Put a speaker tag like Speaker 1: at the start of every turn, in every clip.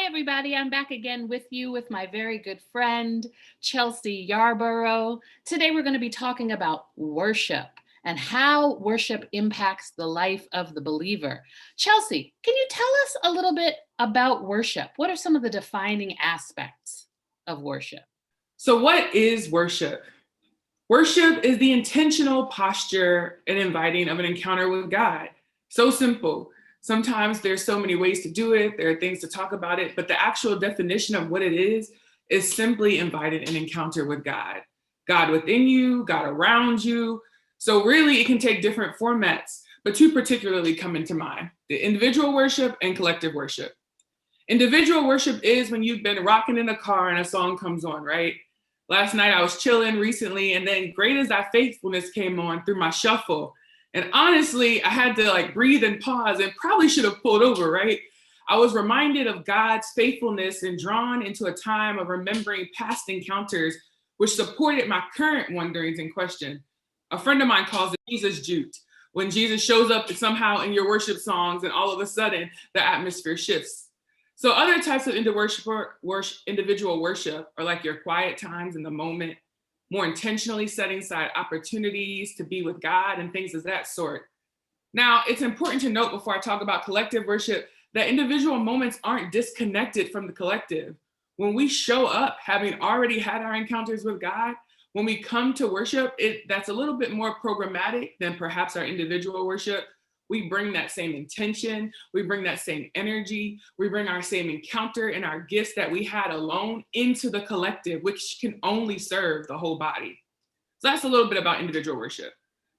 Speaker 1: everybody. I'm back again with you with my very good friend, Chelsea Yarborough. Today, we're going to be talking about worship and how worship impacts the life of the believer. Chelsea, can you tell us a little bit about worship? What are some of the defining aspects of worship?
Speaker 2: So, what is worship? Worship is the intentional posture and inviting of an encounter with God. So simple. Sometimes there's so many ways to do it. There are things to talk about it, but the actual definition of what it is simply inviting an encounter with God. God within you, God around you. So really it can take different formats, but two particularly come into mind: the individual worship and collective worship. Individual worship is when you've been rocking in a car and a song comes on, right? Last night I was chilling recently, and then Great Is Thy Faithfulness came on through my shuffle. And honestly, I had to breathe and pause and probably should have pulled over, right? I was reminded of God's faithfulness and drawn into a time of remembering past encounters, which supported my current wonderings and question. A friend of mine calls it Jesus jute. When Jesus shows up somehow in your worship songs and all of a sudden the atmosphere shifts. So other types of individual worship are like your quiet times in the moment, more intentionally setting aside opportunities to be with God and things of that sort. Now, it's important to note before I talk about collective worship that individual moments aren't disconnected from the collective. When we show up having already had our encounters with God, when we come to worship, that's a little bit more programmatic than perhaps our individual worship. We bring that same intention, we bring that same energy, we bring our same encounter and our gifts that we had alone into the collective, which can only serve the whole body. So that's a little bit about individual worship.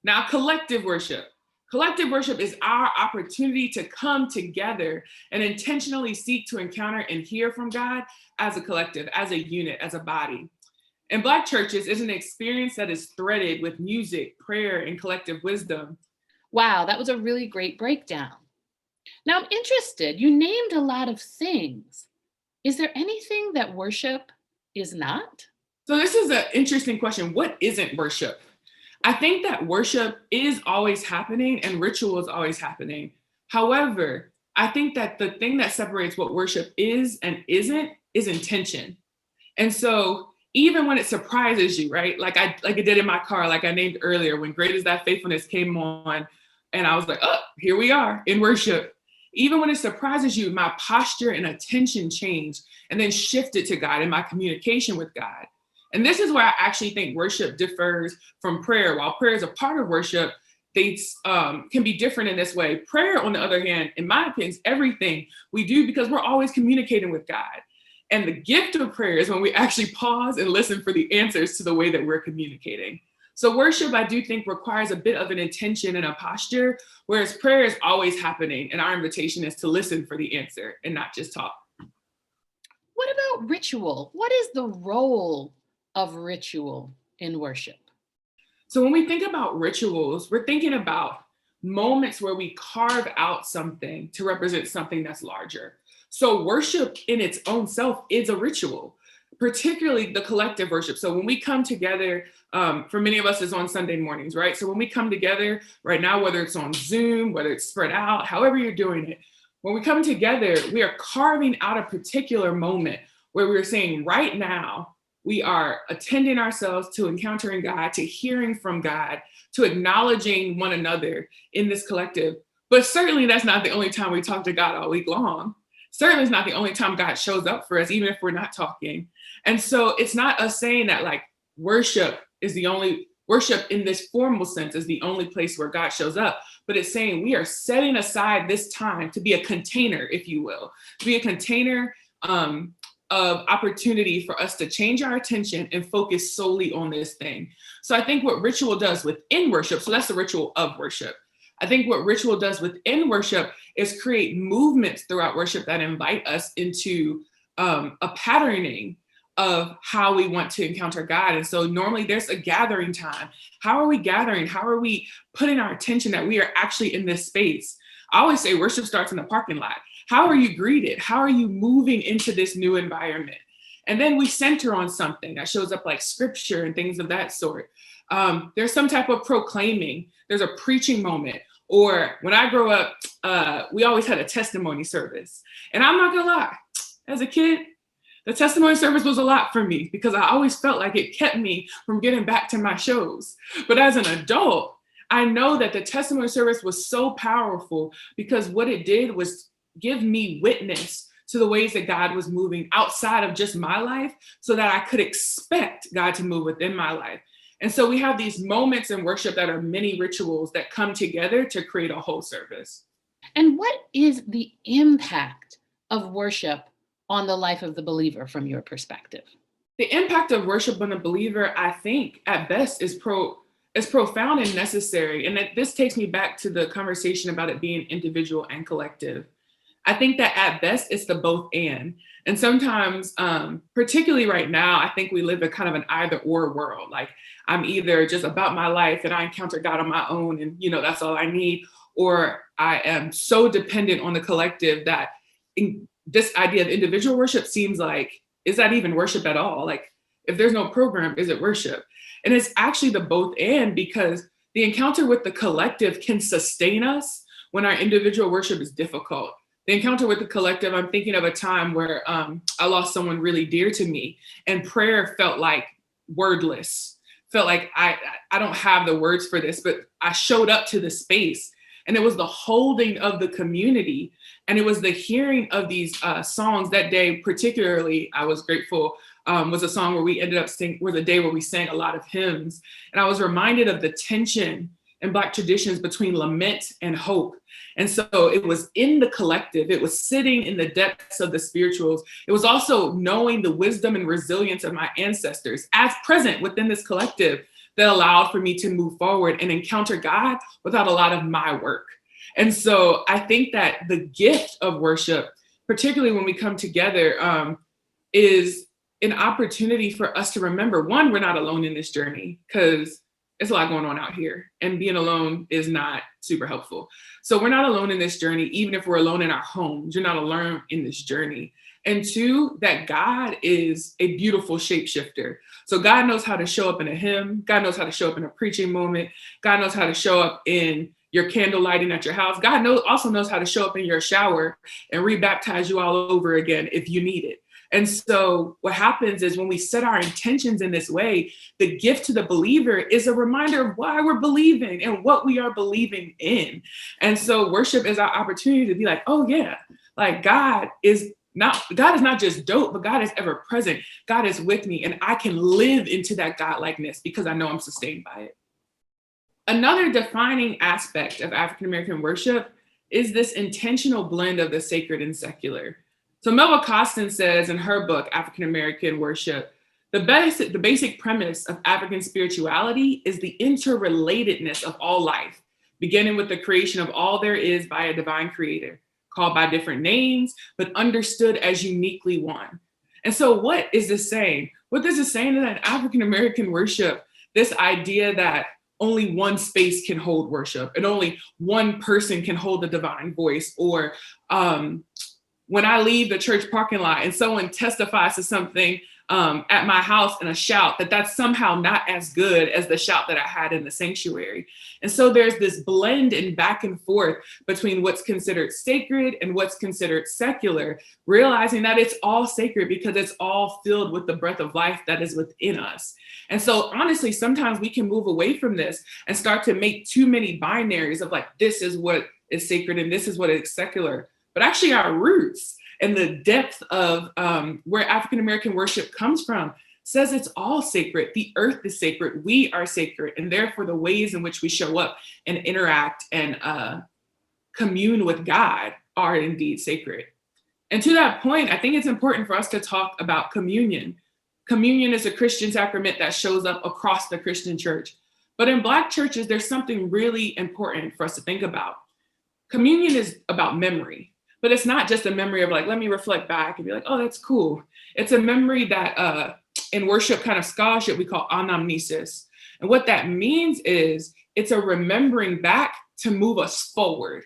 Speaker 2: Now, collective worship. Collective worship is our opportunity to come together and intentionally seek to encounter and hear from God as a collective, as a unit, as a body. In Black churches, it's an experience that is threaded with music, prayer, and collective wisdom.
Speaker 1: Wow, that was a really great breakdown. Now, I'm interested. You named a lot of things. Is there anything that worship is not?
Speaker 2: So this is an interesting question. What isn't worship? I think that worship is always happening and ritual is always happening. However, I think that the thing that separates what worship is and isn't is intention. And so even when it surprises you, right? Like it did in my car, like I named earlier, when Great Is Thy Faithfulness came on, and I was like, oh, here we are in worship. Even when it surprises you, my posture and attention changed and then shifted to God in my communication with God. And this is where I actually think worship differs from prayer. While prayer is a part of worship, they can be different in this way. Prayer, on the other hand, in my opinion, is everything we do because we're always communicating with God. And the gift of prayer is when we actually pause and listen for the answers to the way that we're communicating. So worship, I do think, requires a bit of an intention and a posture, whereas prayer is always happening. And our invitation is to listen for the answer and not just talk.
Speaker 1: What about ritual? What is the role of ritual in worship?
Speaker 2: So when we think about rituals, we're thinking about moments where we carve out something to represent something that's larger. So worship in its own self is a ritual, particularly the collective worship. So when we come together, for many of us is on Sunday mornings, right? So when we come together right now, whether it's on Zoom, whether it's spread out, however you're doing it, when we come together, we are carving out a particular moment where we're saying right now, we are attending ourselves to encountering God, to hearing from God, to acknowledging one another in this collective. But certainly that's not the only time we talk to God all week long. Certainly it's not the only time God shows up for us, even if we're not talking. And so it's not us saying that worship is the only, worship in this formal sense is the only place where God shows up, but it's saying we are setting aside this time to be a container, if you will, to be a container of opportunity for us to change our attention and focus solely on this thing. So I think what ritual does within worship, so that's the ritual of worship. I think what ritual does within worship is create movements throughout worship that invite us into a patterning of how we want to encounter God. And so normally there's a gathering time. How are we gathering? How are we putting our attention that we are actually in this space? I always say worship starts in the parking lot. How are you greeted? How are you moving into this new environment? And then we center on something that shows up like scripture and things of that sort. There's some type of proclaiming. There's a preaching moment. Or when I grew up, we always had a testimony service. And I'm not gonna lie, As a kid, the testimony service was a lot for me because I always felt like it kept me from getting back to my shows. But as an adult, I know that the testimony service was so powerful because what it did was give me witness to the ways that God was moving outside of just my life so that I could expect God to move within my life. And so we have these moments in worship that are many rituals that come together to create a whole service.
Speaker 1: And what is the impact of worship on the life of the believer from your perspective?
Speaker 2: The impact of worship on a believer, I think, at best is profound and necessary. And this takes me back to the conversation about it being individual and collective. I think that at best it's the both and. And sometimes, particularly right now, I think we live in kind of an either or world. Like I'm either just about my life and I encounter God on my own and, that's all I need, or I am so dependent on the collective that this idea of individual worship seems like, is that even worship at all? Like if there's no program, is it worship? And it's actually the both and, because the encounter with the collective can sustain us when our individual worship is difficult. The encounter with the collective, I'm thinking of a time where I lost someone really dear to me and prayer felt like wordless, felt like I don't have the words for this, but I showed up to the space and it was the holding of the community. And it was the hearing of these songs that day, particularly, I was grateful, was a song where we ended up singing, was a day where we sang a lot of hymns. And I was reminded of the tension in Black traditions between lament and hope. And so it was in the collective, it was sitting in the depths of the spirituals. It was also knowing the wisdom and resilience of my ancestors as present within this collective that allowed for me to move forward and encounter God without a lot of my work. And so I think that the gift of worship, particularly when we come together, is an opportunity for us to remember, one, we're not alone in this journey because it's a lot going on out here and being alone is not super helpful. So we're not alone in this journey. Even if we're alone in our homes, you're not alone in this journey. And two, that God is a beautiful shapeshifter. So God knows how to show up in a hymn. God knows how to show up in a preaching moment. God knows how to show up in your candle lighting at your house. God also knows how to show up in your shower and rebaptize you all over again if you need it. And so what happens is when we set our intentions in this way, the gift to the believer is a reminder of why we're believing and what we are believing in. And so worship is our opportunity to be like, oh yeah, like God is not just dope, but God is ever present. God is with me and I can live into that godlikeness because I know I'm sustained by it. Another defining aspect of African-American worship is this intentional blend of the sacred and secular. So Melva Costin says in her book, African-American Worship, the basic premise of African spirituality is the interrelatedness of all life, beginning with the creation of all there is by a divine creator, called by different names, but understood as uniquely one. And so what is this saying? What this is saying is that African-American worship, this idea that only one space can hold worship and only one person can hold the divine voice, or when I leave the church parking lot and someone testifies to something at my house in a shout, that's somehow not as good as the shout that I had in the sanctuary. And so there's this blend and back and forth between what's considered sacred and what's considered secular, realizing that it's all sacred because it's all filled with the breath of life that is within us. And so honestly, sometimes we can move away from this and start to make too many binaries of like, this is what is sacred and this is what is secular. But actually our roots and the depth of where African-American worship comes from says it's all sacred. The earth is sacred. We are sacred. And therefore the ways in which we show up and interact and commune with God are indeed sacred. And to that point, I think it's important for us to talk about communion. Communion is a Christian sacrament that shows up across the Christian church. But in Black churches, there's something really important for us to think about. Communion is about memory. But it's not just a memory of like, let me reflect back and be like, oh, that's cool. It's a memory that in worship kind of scholarship, we call anamnesis. And what that means is it's a remembering back to move us forward.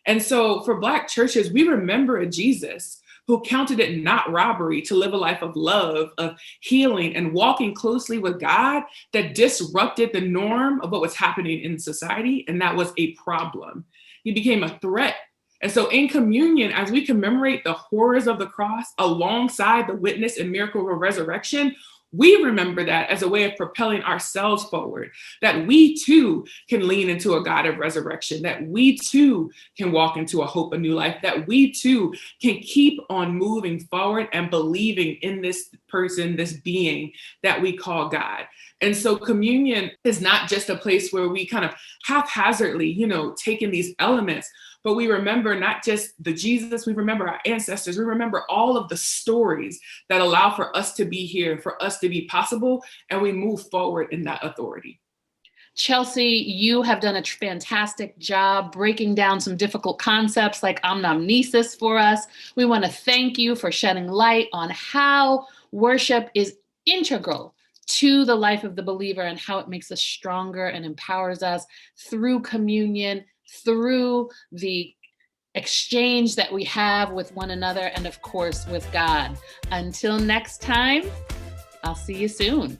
Speaker 2: And so for Black churches, we remember a Jesus who counted it not robbery to live a life of love, of healing, and walking closely with God that disrupted the norm of what was happening in society. And that was a problem. He became a threat And so in communion, as we commemorate the horrors of the cross alongside the witness and miracle of resurrection, we remember that as a way of propelling ourselves forward, that we too can lean into a God of resurrection, that we too can walk into a hope, a new life, that we too can keep on moving forward and believing in this person, this being that we call God. And so communion is not just a place where we kind of haphazardly, take in these elements, but we remember not just the Jesus, we remember our ancestors, we remember all of the stories that allow for us to be here, for us to be possible, and we move forward in that authority.
Speaker 1: Chelsea, you have done a fantastic job breaking down some difficult concepts like anamnesis for us. We want to thank you for shedding light on how worship is integral to the life of the believer and how it makes us stronger and empowers us through communion, through the exchange that we have with one another, and of course with God. Until next time, I'll see you soon.